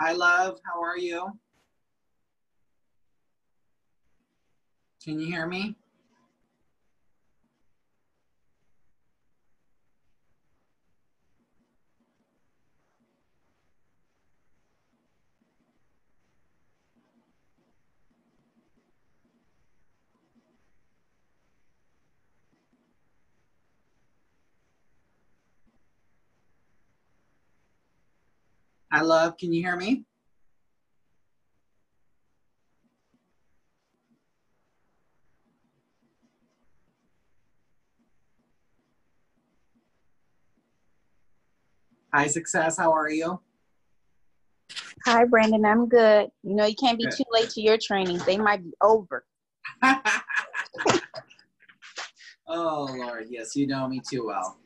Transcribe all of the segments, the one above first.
Hi, love. How are you? Can you hear me? Hi, love. Can you hear me? Hi, Success. How are you? Hi, Brandon. I'm good. You know, you can't be Good. too late to your trainings. They might be over. Oh, Lord. Yes, you know me too well.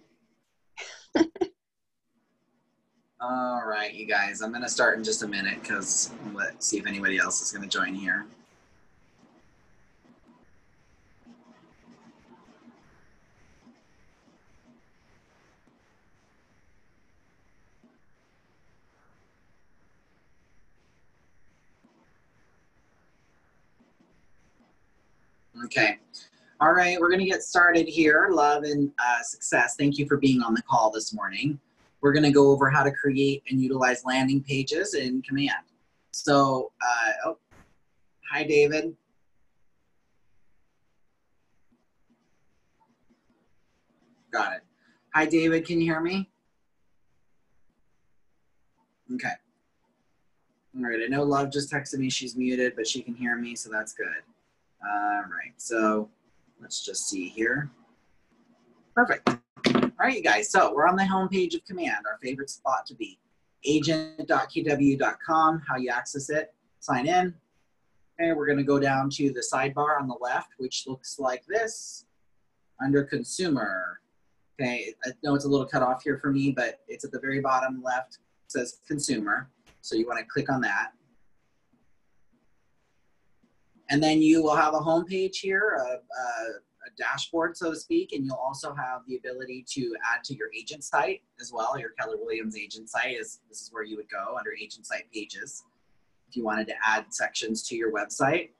All right, you guys. I'm going to start in just a minute because let's see if anybody else is going to join here. Okay. All right, we're going to get started here. Love and Success. Thank you for being on the call this morning. We're going to go over how to create and utilize landing pages in Command. So, oh, hi, David. Got it. Hi, David. Can you hear me? Okay. All right. I know Love just texted me she's muted, but she can hear me, so that's good. All right. So let's just see here. Perfect. All right, you guys. So we're on the home page of Command, our favorite spot to be. Agent.kw.com, how you access it. Sign in. Okay, we're going to go down to the sidebar on the left, which looks like this under Consumer. Okay, I know it's a little cut off here for me, but it's at the very bottom left. It says Consumer. So you want to click on that. And then you will have a home page here, a dashboard, so to speak, and you'll also have the ability to add to your agent site as well. Your Keller Williams agent site this is where you would go under agent site pages. If you wanted to add sections to your website,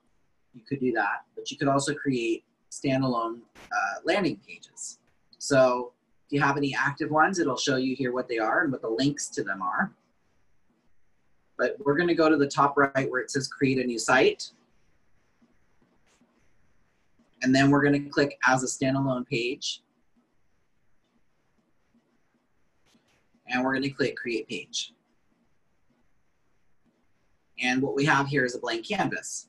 you could do that, but you could also create standalone landing pages. So if you have any active ones, it'll show you here what they are and what the links to them are. But we're going to go to the top right where it says create a new site. And then we're going to click as a standalone page. And we're going to click create page. And what we have here is a blank canvas.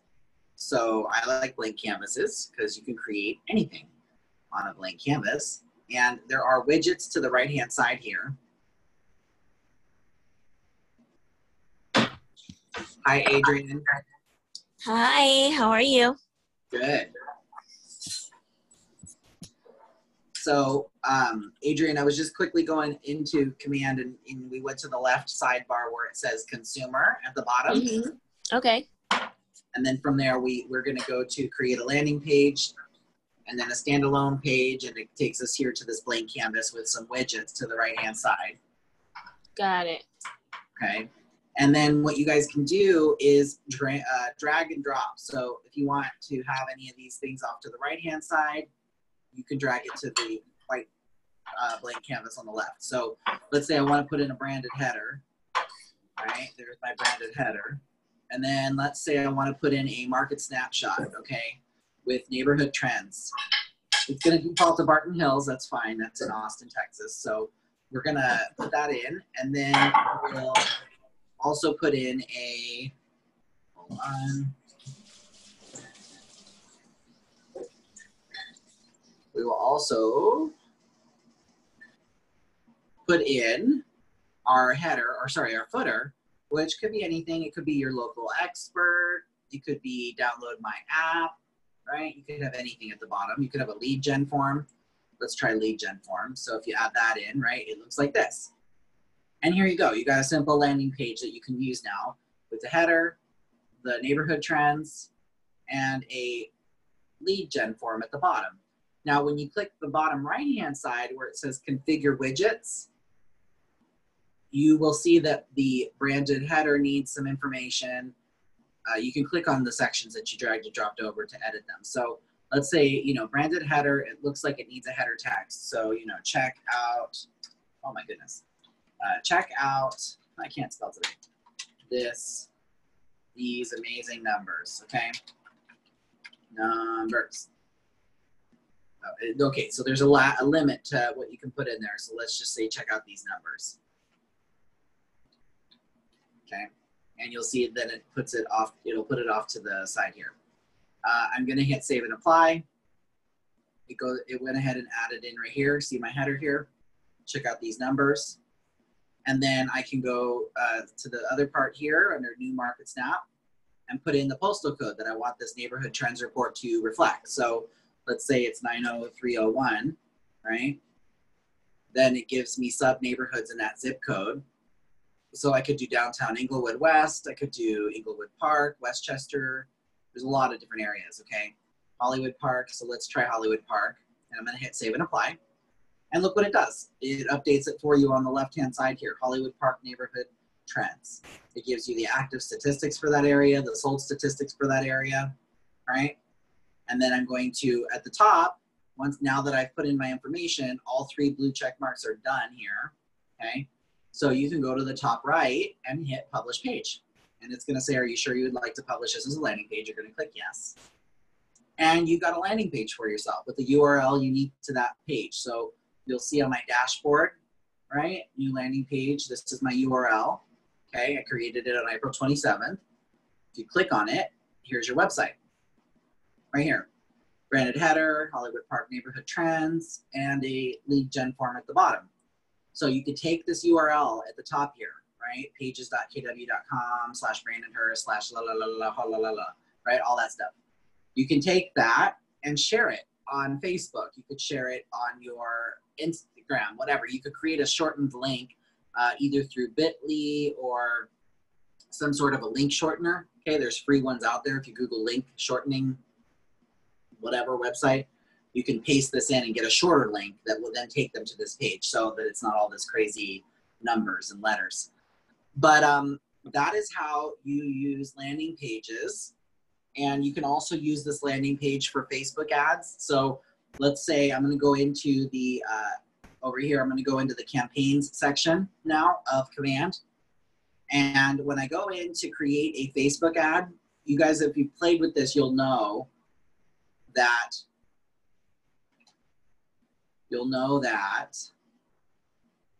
So I like blank canvases because you can create anything on a blank canvas. And there are widgets to the right-hand side here. Hi, Adrian. Hi, how are you? Good. So, Adrian, I was just quickly going into Command and we went to the left sidebar where it says Consumer at the bottom. Mm-hmm. Okay. And then from there, we're going to go to create a landing page and then a standalone page. And it takes us here to this blank canvas with some widgets to the right-hand side. Got it. Okay. And then what you guys can do is drag and drop. So if you want to have any of these things off to the right-hand side, you can drag it to the white blank canvas on the left. So let's say I want to put in a branded header. All right, there's my branded header. And then let's say I want to put in a market snapshot, okay, with neighborhood trends. It's going to default to Barton Hills. That's fine. That's in Austin, Texas. So we're going to put that in. And then we'll also put in a, hold on. We will also put in our header, or sorry, our footer, which could be anything. It could be your local expert. It could be download my app, right? You could have anything at the bottom. You could have a lead gen form. Let's try lead gen form. So if you add that in, right, it looks like this. And here you go. You got a simple landing page that you can use now with the header, the neighborhood trends, and a lead gen form at the bottom. Now, when you click the bottom right-hand side where it says configure widgets, you will see that the branded header needs some information. You can click on the sections that you dragged and dropped over to edit them. So let's say, you know, branded header, it looks like it needs a header text. So, you know, check out, oh my goodness. Check out, I can't spell today, these amazing numbers, okay? Numbers. Okay, so there's a limit to what you can put in there. So let's just say check out these numbers. Okay, and you'll see then it puts it off, it'll put it off to the side here. I'm gonna hit save and apply. It went ahead and added in right here. See my header here? Check out these numbers. And then I can go to the other part here under new market snap and put in the postal code that I want this neighborhood trends report to reflect. So let's say it's 90301, right? Then it gives me sub neighborhoods in that zip code. So I could do downtown Inglewood West, I could do Inglewood Park, Westchester. There's a lot of different areas, okay? Hollywood Park, so let's try Hollywood Park. And I'm gonna hit save and apply. And look what it does. It updates it for you on the left-hand side here, Hollywood Park neighborhood trends. It gives you the active statistics for that area, the sold statistics for that area, right? And then I'm going to, at the top, now that I've put in my information, all 3 blue check marks are done here, okay? So you can go to the top right and hit publish page. And it's gonna say, are you sure you would like to publish this as a landing page? You're gonna click yes. And you got a landing page for yourself with the URL unique to that page. So you'll see on my dashboard, right? New landing page, this is my URL. Okay, I created it on April 27th. If you click on it, here's your website. Right here. Branded header, Hollywood Park neighborhood trends, and a lead gen form at the bottom. So you could take this URL at the top here, right? pages.kw.com/brandedher/la-la-la-la-la-la-la, right? All that stuff. You can take that and share it on Facebook. You could share it on your Instagram, whatever. You could create a shortened link either through Bitly or some sort of a link shortener. Okay, there's free ones out there. If you Google link shortening, whatever website, you can paste this in and get a shorter link that will then take them to this page so that it's not all this crazy numbers and letters. But that is how you use landing pages. And you can also use this landing page for Facebook ads. So let's say I'm gonna go into the, over here, I'm gonna go into the campaigns section now of Command. And when I go in to create a Facebook ad, you guys, if you've played with this, you'll know that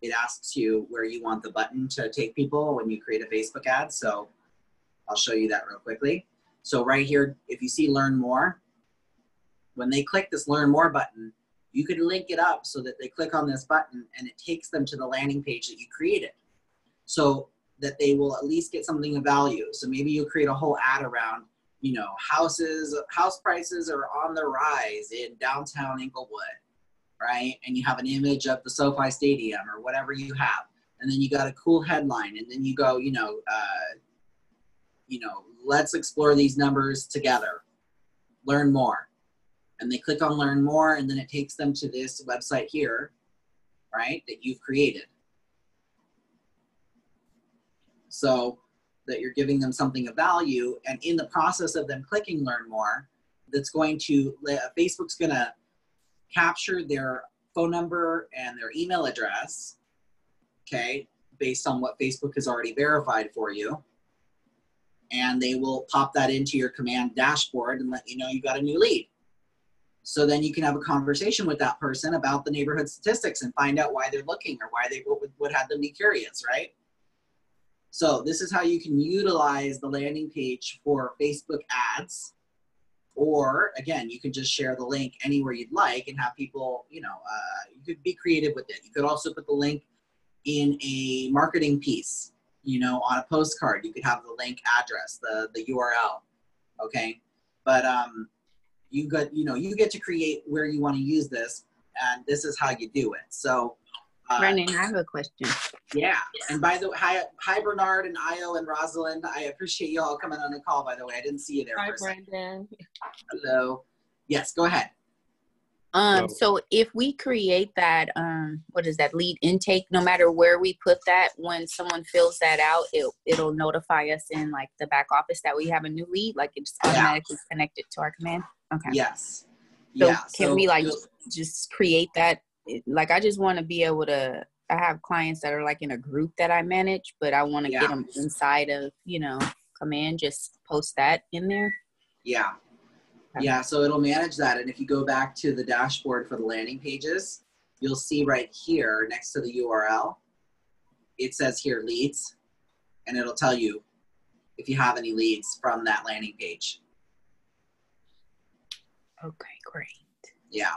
it asks you where you want the button to take people when you create a Facebook ad. So I'll show you that real quickly. So right here, if you see learn more, when they click this learn more button, you could link it up so that they click on this button and it takes them to the landing page that you created so that they will at least get something of value. So maybe you'll create a whole ad around, you know, house prices are on the rise in downtown Inglewood, right? And you have an image of the SoFi Stadium or whatever you have. And then you got a cool headline and then you go, let's explore these numbers together, learn more. And they click on learn more and then it takes them to this website here, right, that you've created. So that you're giving them something of value, and in the process of them clicking learn more, that's going to, Facebook's gonna capture their phone number and their email address, okay, based on what Facebook has already verified for you. And they will pop that into your command dashboard and let you know you got a new lead. So then you can have a conversation with that person about the neighborhood statistics and find out why they're looking or why what had them be curious, right? So this is how you can utilize the landing page for Facebook ads. Or again, you can just share the link anywhere you'd like and have people, you could be creative with it. You could also put the link in a marketing piece, on a postcard. You could have the link address, the URL, okay? But you get to create where you want to use this, and this is how you do it. So Brandon, I have a question. Yeah, and by the way, hi Bernard and Io and Rosalind. I appreciate you all coming on the call, by the way. I didn't see you there. Hi, for a second. Brandon. Hello. Yes, go ahead. So if we create that, what is that, lead intake, no matter where we put that, when someone fills that out, it'll notify us in like the back office that we have a new lead, like it's automatically connected to our command. Okay. Yes. So Yeah. can we like just create that? Like, I just want to be able to, I have clients that are like in a group that I manage, but I want to get them inside of, command, just post that in there. Yeah. Yeah, so it'll manage that. And if you go back to the dashboard for the landing pages, you'll see right here next to the URL, it says here leads, and it'll tell you if you have any leads from that landing page. Okay, great. Yeah.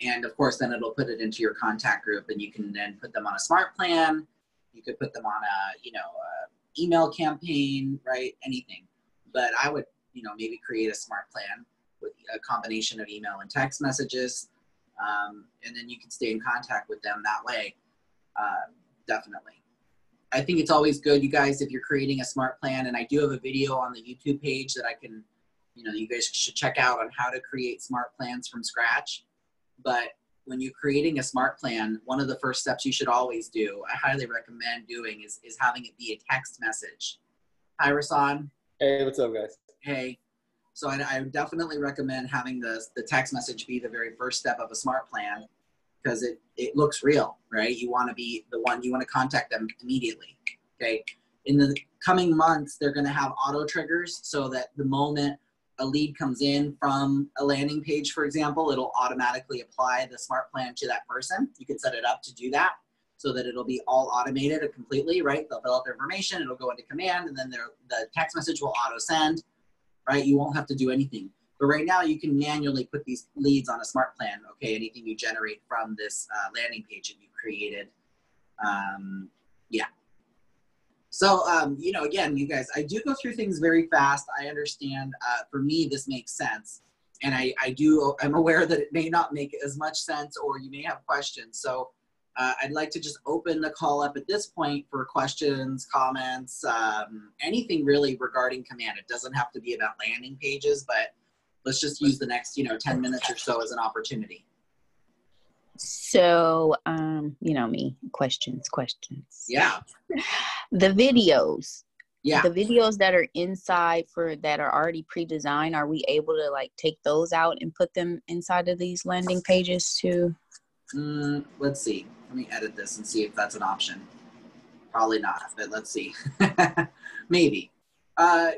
And of course, then it'll put it into your contact group, and you can then put them on a smart plan. You could put them on a email campaign, right? Anything. But I would, maybe create a smart plan with a combination of email and text messages. And then you can stay in contact with them that way. Definitely. I think it's always good, you guys, if you're creating a smart plan, and I do have a video on the YouTube page that I can, you guys should check out on how to create smart plans from scratch. But when you're creating a smart plan, one of the first steps you should always do, I highly recommend doing, is having it be a text message. Hi, Rasan. Hey, what's up, guys? Hey. So I would definitely recommend having the text message be the very first step of a smart plan, because it looks real, right? You want to be the one, you want to contact them immediately, okay? In the coming months, they're going to have auto triggers so that the moment a lead comes in from a landing page, for example, it'll automatically apply the smart plan to that person. You can set it up to do that so that it'll be all automated completely, right? They'll fill out their information, it'll go into command, and then the text message will auto send, right? You won't have to do anything. But right now you can manually put these leads on a smart plan. Okay, anything you generate from this landing page that you created. Yeah. So, again, you guys, I do go through things very fast. I understand. For me, this makes sense. And I'm aware that it may not make as much sense, or you may have questions. So I'd like to just open the call up at this point for questions, comments, anything really regarding command. It doesn't have to be about landing pages, but let's just use the next, 10 minutes or so as an opportunity. So, me, questions. Yeah. The videos. Yeah. The videos that are inside that are already pre-designed, are we able to like take those out and put them inside of these landing pages too? Let's see. Let me edit this and see if that's an option. Probably not, but let's see. Maybe.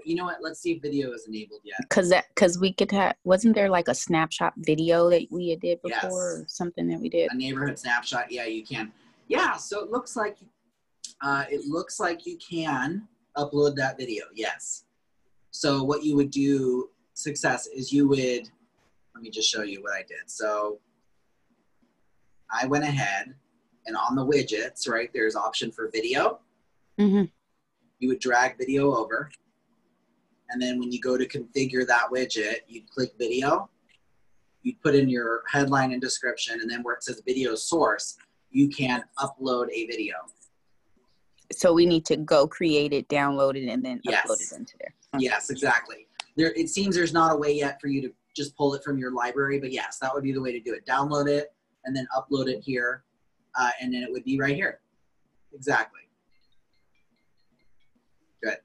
You know what? Let's see if video is enabled yet. Because we could have, wasn't there like a snapshot video that we did before, Yes. or something that we did? A neighborhood snapshot. Yeah, you can. Yeah. So it looks like you can upload that video. Yes. So what you would do, success, is let me just show you what I did. So I went ahead and on the widgets, right, there's option for video. Mm-hmm. You would drag video over. And then when you go to configure that widget, you'd click video. You'd put in your headline and description, and then where it says video source, you can upload a video. So we need to go create it, download it, and then upload it into there. Okay. Yes, exactly. It seems there's not a way yet for you to just pull it from your library, but yes, that would be the way to do it. Download it and then upload it here, and then it would be right here. Exactly. Good.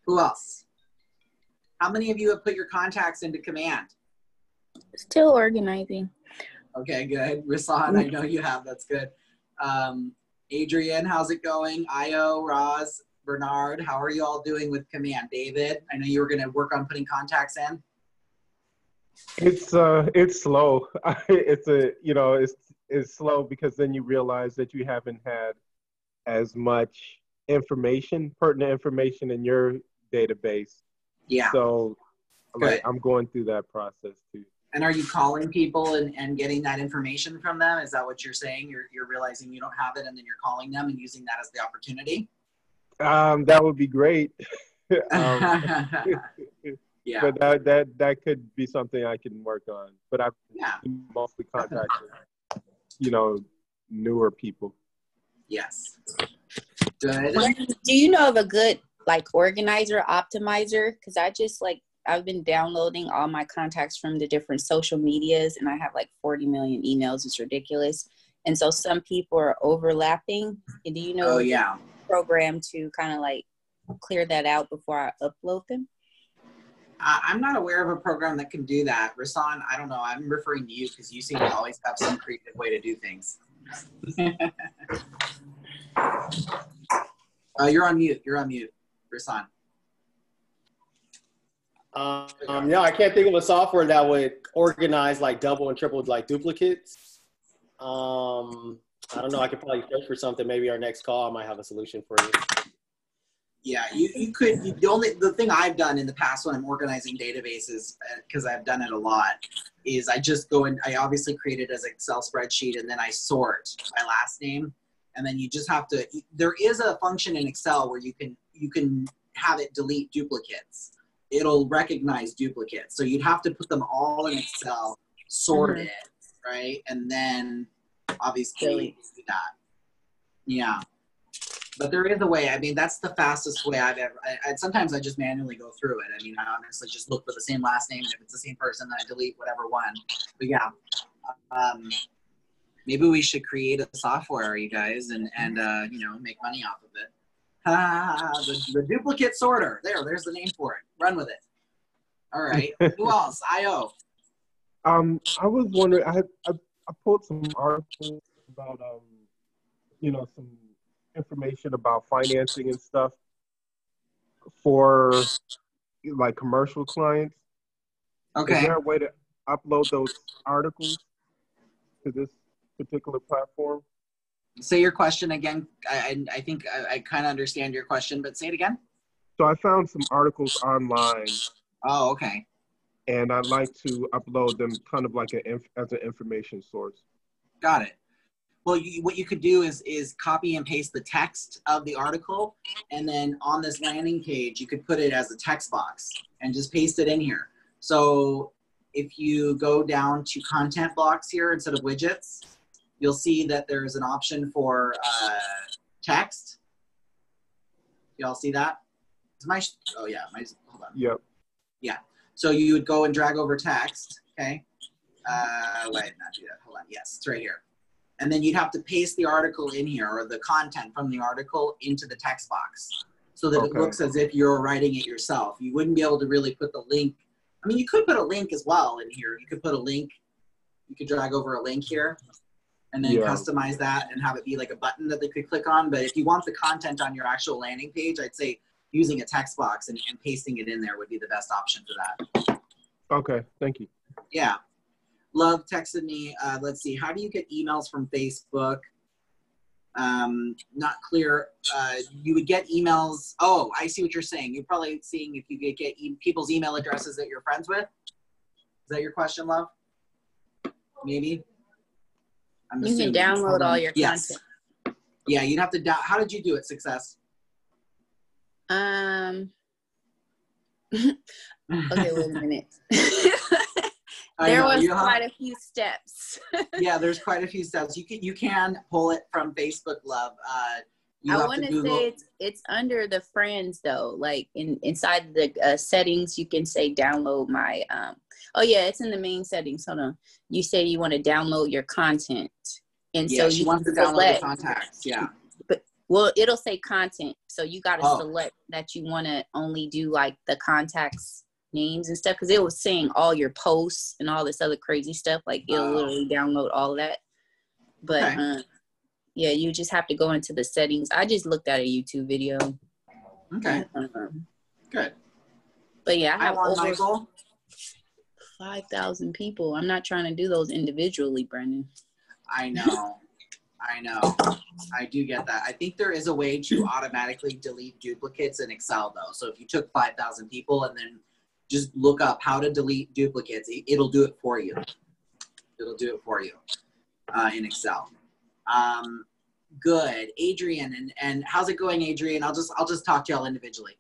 Who else? How many of you have put your contacts into command? Still organizing. Okay, good. Rasan, I know you have. That's good. Adrian, how's it going? Io, Roz, Bernard, how are you all doing with command? David, I know you were going to work on putting contacts in. It's slow. It's slow because then you realize that you haven't had as much pertinent information in your database. Yeah. So I'm going through that process too. And are you calling people and getting that information from them? Is that what you're saying? You're realizing you don't have it, and then you're calling them and using that as the opportunity? That would be great. Yeah. But that could be something I can work on. But I've mostly contacted, newer people. Yes. Good. Do you know of a good like organizer, optimizer? Because I just I've been downloading all my contacts from the different social medias, and I have like 40 million emails. It's ridiculous. And so some people are overlapping. And do you know a program to kind of like clear that out before I upload them? I'm not aware of a program that can do that. Rasan, I don't know. I'm referring to you because you seem to always have some creative way to do things. You're on mute. You're on mute, Rasan. Yeah, I can't think of a software that would organize like double and triple like duplicates. I don't know. I could probably search for something. Maybe our next call, I might have a solution for you. Yeah, you could. The thing I've done in the past when I'm organizing databases, because I've done it a lot, is I just go and I obviously create it as an Excel spreadsheet, and then I sort by last name, and then you just have to. There is a function in Excel where you can have it delete duplicates. It'll recognize duplicates, so you'd have to put them all in Excel, sort it, right, and then obviously do that. Yeah. But there is a way. I mean, that's the fastest way I've ever. Sometimes I just manually go through it. I mean, I honestly just look for the same last name, and if it's the same person, then I delete whatever one. But yeah, maybe we should create a software, you guys, and you know, make money off of it. The duplicate sorter. There's the name for it. Run with it. All right. Who else? IO. I was wondering. I pulled some articles about you know, some information about financing and stuff for like commercial clients. Okay. Is there a way to upload those articles to this particular platform? Say your question again. I think I kind of understand your question, but say it again. So I found some articles online. Oh, okay. And I'd like to upload them kind of like as an information source. Got it. Well, what you could do is copy and paste the text of the article, and then on this landing page, you could put it as a text box and just paste it in here. So if you go down to content blocks here instead of widgets, you'll see that there's an option for text. Y'all see that? Oh yeah, hold on. Yep. Yeah. So you would go and drag over text, okay? Wait, not do that. Hold on. Yes, it's right here. And then you'd have to paste the article in here, or the content from the article into the text box, so that it looks as if you're writing it yourself. You wouldn't be able to really put the link. I mean, you could put a link as well in here. You could put a link. You could drag over a link here and then customize that and have it be like a button that they could click on. But if you want the content on your actual landing page, I'd say using a text box and pasting it in there would be the best option for that. Okay, thank you. Yeah. Love texted me, let's see, how do you get emails from Facebook? Not clear. You would get emails. Oh, I see what you're saying. You're probably seeing if you get people's email addresses that you're friends with. Is that your question, Love? Maybe? I'm you can download all your content. Yeah, you'd have to how did you do it, Success? Okay, wait a minute. There was quite a few steps. Yeah, there's quite a few steps. You can pull it from Facebook, Love. I want to say it's under the friends though. Like inside the settings, you can say download my. Oh yeah, it's in the main settings. Hold on. You say you want to download your content, and so you want to download the contacts. Yeah. Well, it'll say content, so you got to select that you want to only do like the contacts names and stuff, because it was saying all your posts and all this other crazy stuff. Like it'll literally download all of that. But yeah, you just have to go into the settings. I just looked at a YouTube video. Okay. Good. But yeah, I have over 5,000 people. I'm not trying to do those individually, Brendan. I know. I do get that. I think there is a way to automatically delete duplicates in Excel though. So if you took 5,000 people and then just look up how to delete duplicates, it'll do it for you. It'll do it for you in Excel. Good. Adrian, and how's it going, Adrian? I'll just talk to y'all individually.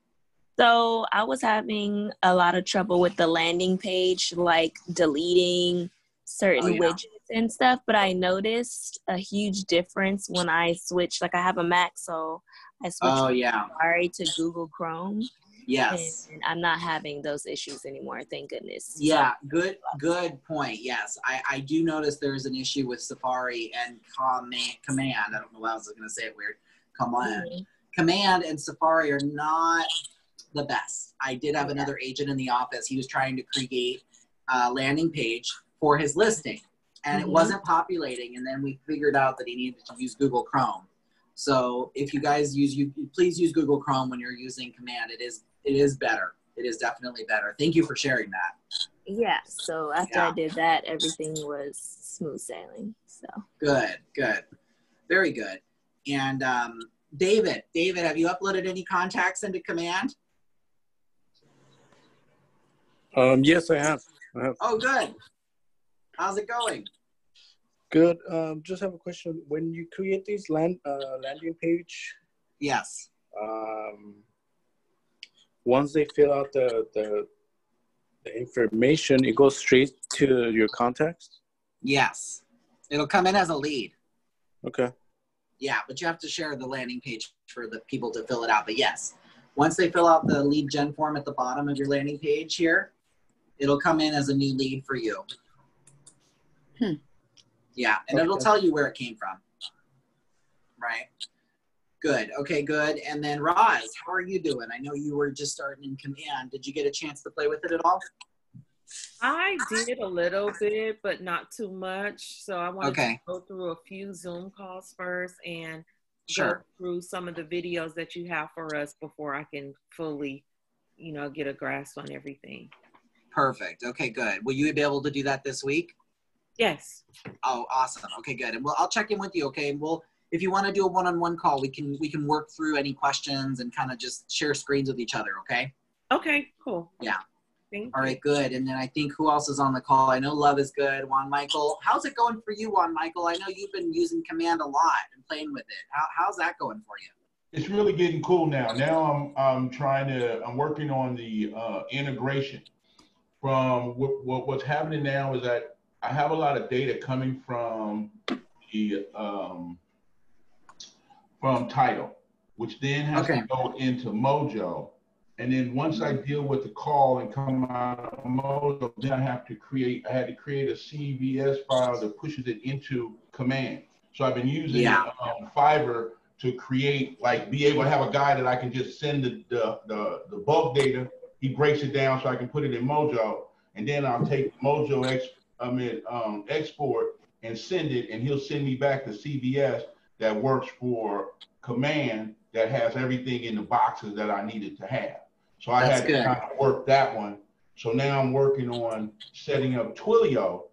So I was having a lot of trouble with the landing page, like deleting certain widgets and stuff, but I noticed a huge difference when I switched. Like I have a Mac, so I switched from Safari to Google Chrome. Yes. And I'm not having those issues anymore, thank goodness. Yeah, good point. Yes, I do notice there's an issue with Safari and Command. I don't know why I was going to say it weird. Command and Safari are not the best. I did have another agent in the office. He was trying to create a landing page for his listing, and it wasn't populating. And then we figured out that he needed to use Google Chrome. So if you guys please use Google Chrome when you're using Command. It is better. It is definitely better. Thank you for sharing that. Yeah. So after I did that, everything was smooth sailing. So good. Very good. And David, have you uploaded any contacts into Command? Yes, I have. Oh, good. How's it going? Good. Just have a question. When you create these landing page, yes. Once they fill out the information, it goes straight to your contacts? Yes. It'll come in as a lead. Okay. Yeah, but you have to share the landing page for the people to fill it out. But yes, once they fill out the lead gen form at the bottom of your landing page here, it'll come in as a new lead for you. Yeah, and it'll tell you where it came from. Right. Good. Okay, good. And then Roz, how are you doing? I know you were just starting in Command. Did you get a chance to play with it at all? I did a little bit, but not too much. So I wanted to go through a few Zoom calls first and go through some of the videos that you have for us before I can fully, get a grasp on everything. Perfect. Okay, good. Will you be able to do that this week? Yes. Oh, awesome. Okay, good. And I'll check in with you. Okay. Well, if you want to do a one-on-one call, we can work through any questions and kind of just share screens with each other. Okay. Okay. Cool. Yeah. Thank you. All right. Good. And then I think who else is on the call? I know Love is good. Juan Michael. How's it going for you, Juan Michael? I know you've been using Command a lot and playing with it. How's that going for you? It's really getting cool now. Now I'm working on the integration. From what's happening now is that I have a lot of data coming from the from title, which then has to go into Mojo. And then once I deal with the call and come out of Mojo, then I had to create a CVS file that pushes it into Command. So I've been using Fiverr to create, be able to have a guy that I can just send the bulk data. He breaks it down so I can put it in Mojo, and then I'll take Mojo export and send it, and he'll send me back the CVS that works for Command that has everything in the boxes that I needed to have. So I had to kind of work that one. So now I'm working on setting up Twilio,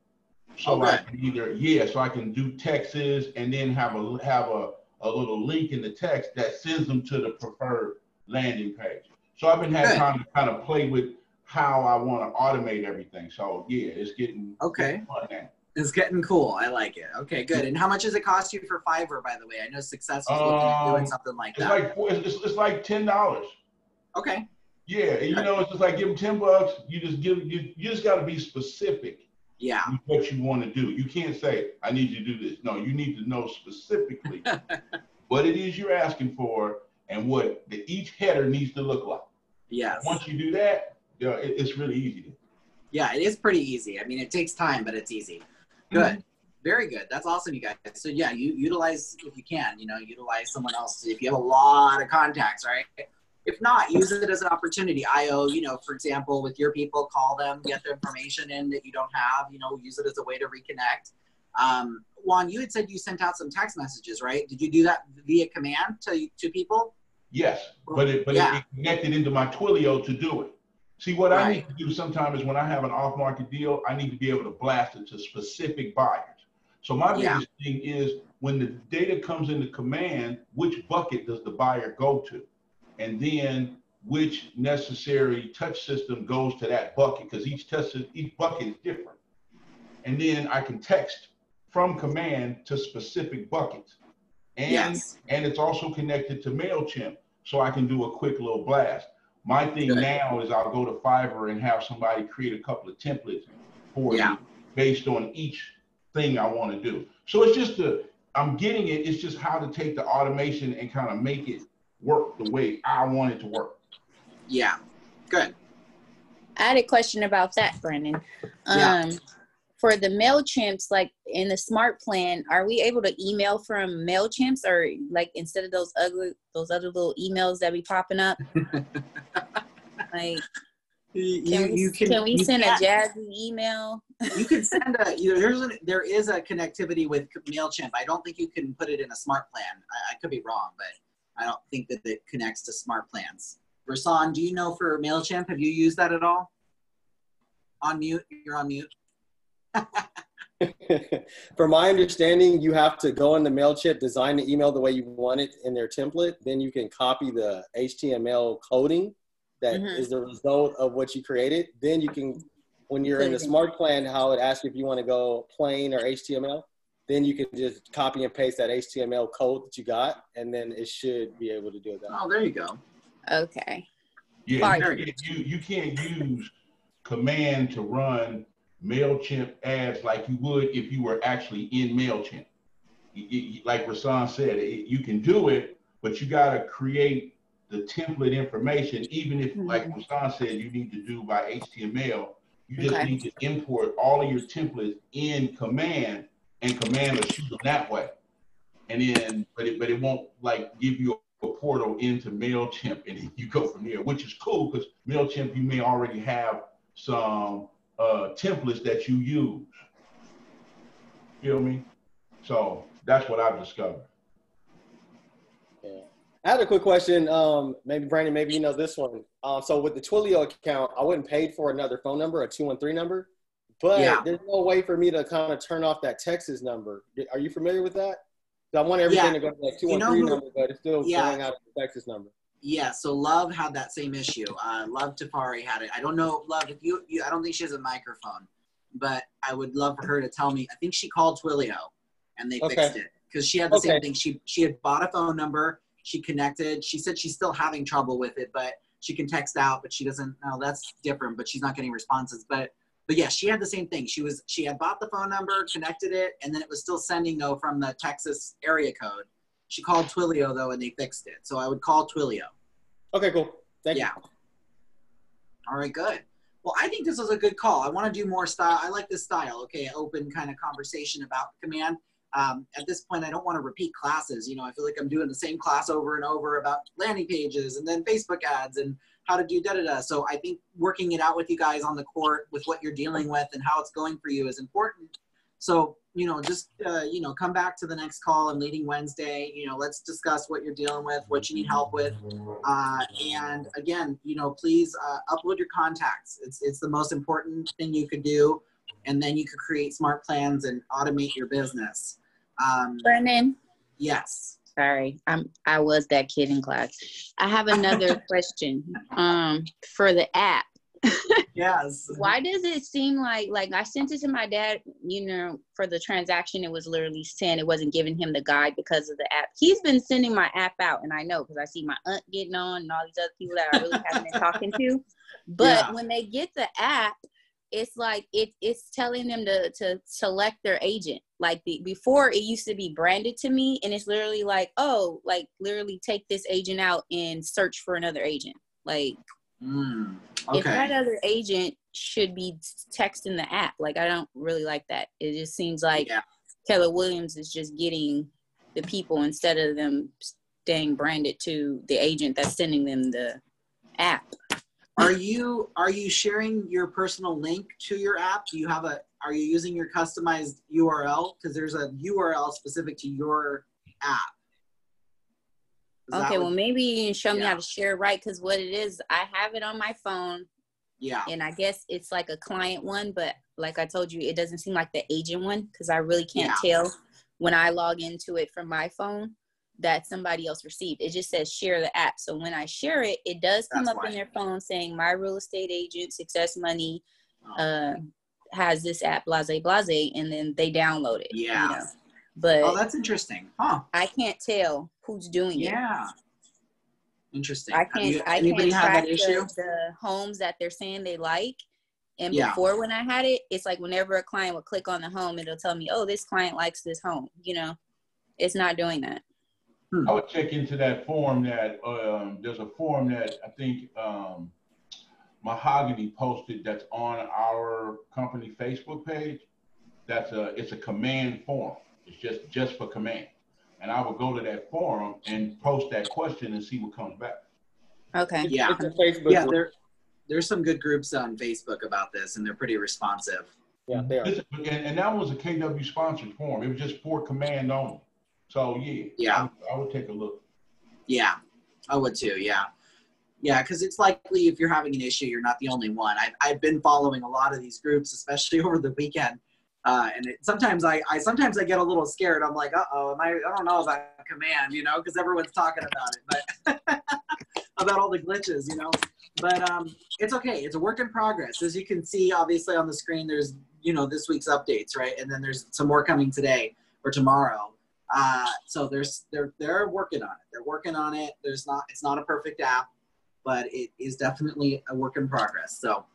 so I can so I can do texts and then have a little link in the text that sends them to the preferred landing page. So I've been having time to kind of play with how I want to automate everything. So yeah, it's getting fun now. It's getting cool. I like it. Okay, good. And how much does it cost you for Fiverr, by the way? I know Success is looking at doing something like that. It's like $10. Okay. Yeah, it's just like give them $10. You just got to be specific. Yeah. With what you want to do. You can't say I need you to do this. No, you need to know specifically what it is you're asking for and what each header needs to look like. Yes. Once you do that, it's really easy. Yeah, it is pretty easy. I mean, it takes time, but it's easy. Good. Very good. That's awesome, you guys. So yeah, you utilize, if you can, utilize someone else if you have a lot of contacts, right? If not, use it as an opportunity. IO, for example, with your people, call them, get their information in that you don't have, use it as a way to reconnect. Juan, you had said you sent out some text messages, right? Did you do that via Command to people? Yes, but it connected into my Twilio to do it. See, what I need to do sometimes is when I have an off-market deal, I need to be able to blast it to specific buyers. So my biggest thing is when the data comes into Command, which bucket does the buyer go to? And then which necessary touch system goes to that bucket, because each bucket is different. And then I can text from Command to specific buckets. And it's also connected to MailChimp, so I can do a quick little blast. My thing now is I'll go to Fiverr and have somebody create a couple of templates for me based on each thing I want to do. So it's just I'm getting it. It's just how to take the automation and kind of make it work the way I want it to work. Yeah. Good. I had a question about that, Brandon. For the MailChimps, like in the smart plan, are we able to email from MailChimps, or like instead of those other little emails that be popping up? Like, can we send a jazzy email? You can send there is a connectivity with MailChimp. I don't think you can put it in a smart plan. I could be wrong, but I don't think that it connects to smart plans. Rasan, do you know for MailChimp, have you used that at all? On mute, you're on mute. From my understanding, you have to go into MailChimp, design the email the way you want it in their template. Then you can copy the HTML coding that is the result of what you created. Then you can, when you're in the smart plan, how it asks you if you want to go plain or HTML, then you can just copy and paste that HTML code that you got, and then it should be able to do that. Oh, there you go. Okay. Yeah, you can't use command to run MailChimp ads like you would if you were actually in MailChimp. Like Rasan said, you can do it, but you got to create the template information, even if, like Rasan said, you need to do by HTML. You just need to import all of your templates in command, and command will shoot them that way. And then, but it won't like give you a portal into MailChimp, and you go from there, which is cool because MailChimp, you may already have some templates that you use. Feel me? So that's what I've discovered. Yeah. I had a quick question. Maybe Brandon, maybe you know this one. So with the Twilio account, I wasn't paid for another phone number, a 213 number, but there's no way for me to kind of turn off that Texas number. Are you familiar with that? I want everything to go to that 213 number, but it's still going out the Texas number. Yeah, so Love had that same issue. Love Tafari had it. I don't know, Love, if you I don't think she has a microphone, but I would love for her to tell me. I think she called Twilio, and they fixed it because she had the same thing. She had bought a phone number. She connected. She said she's still having trouble with it, but she can text out, but she doesn't. No, that's different. But she's not getting responses. But yeah, she had the same thing. She had bought the phone number, connected it, and then it was still sending though from the Texas area code. She called Twilio though, and they fixed it. So I would call Twilio. Okay, cool. Thank you. All right, good. Well, I think this was a good call. I want to do more style. I like this style. Okay, open kind of conversation about command. At this point, I don't want to repeat classes. You know, I feel like I'm doing the same class over and over about landing pages and then Facebook ads and how to do da-da-da. So I think working it out with you guys on the court with what you're dealing with and how it's going for you is important. So, you know, just, you know, come back to the next call on Leading Wednesday. You know, let's discuss what you're dealing with, what you need help with. And again, you know, please upload your contacts. It's the most important thing you could do. And then you could create smart plans and automate your business. Brennan? Yes. Sorry, I was that kid in class. I have another question for the app. Yes. Why does it seem like I sent it to my dad, you know, for the transaction, it was literally saying it wasn't giving him the guide because of the app. He's been sending my app out, and I know because I see my aunt getting on and all these other people that I really haven't been talking to. But when they get the app, it's like it's telling them to select their agent. Like before, it used to be branded to me, and it's literally like, oh, like literally take this agent out and search for another agent. Like, if that other agent should be texting the app, like I don't really like that. It just seems like Keller Williams is just getting the people instead of them staying branded to the agent that's sending them the app. Are you sharing your personal link to your app? Are you using your customized URL? Because there's a URL specific to your app. Okay, well, maybe you can show me how to share it right, because what it is, I have it on my phone. Yeah. And I guess it's like a client one, but like I told you, it doesn't seem like the agent one, because I really can't tell when I log into it from my phone that somebody else received. It just says share the app. So when I share it, it does come up in their phone saying my real estate agent, Success Money, has this app, blase, blase, and then they download it. Yeah. You know? But that's interesting. Huh. I can't tell who's doing it. Yeah. Interesting. I can't track the homes that they're saying they like. And before, when I had it, it's like whenever a client would click on the home, it'll tell me, oh, this client likes this home. You know, it's not doing that. I would check into that form that there's a form that I think Mahogany posted that's on our company Facebook page. It's a command forum. It's just for command. And I would go to that forum and post that question and see what comes back. Okay. Yeah. It's a Facebook yeah, group. there's some good groups on Facebook about this, and they're pretty responsive. Yeah, they are. And that was a KW sponsored forum. It was just for command only. So yeah. I would take a look. Yeah, I would too. Yeah. Yeah, because it's likely if you're having an issue, you're not the only one. I've been following a lot of these groups, especially over the weekend. And sometimes I get a little scared. I'm like, uh-oh, I don't know about command, you know, because everyone's talking about it, but about all the glitches, you know. But it's okay. It's a work in progress. As you can see, obviously on the screen, there's, you know, this week's updates, right? And then there's some more coming today or tomorrow. So they're working on it. They're working on it. It's not a perfect app, but it is definitely a work in progress. So.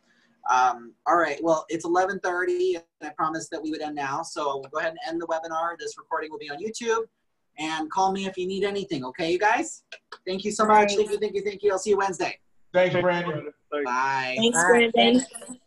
All right, well, it's 11:30, and I promised that we would end now, so we'll go ahead and end the webinar. This recording will be on YouTube, and call me if you need anything, okay, you guys? Thank you so much. Thank you. I'll see you Wednesday. Thanks, Brandon. Bye. Thanks, Bye. Brandon.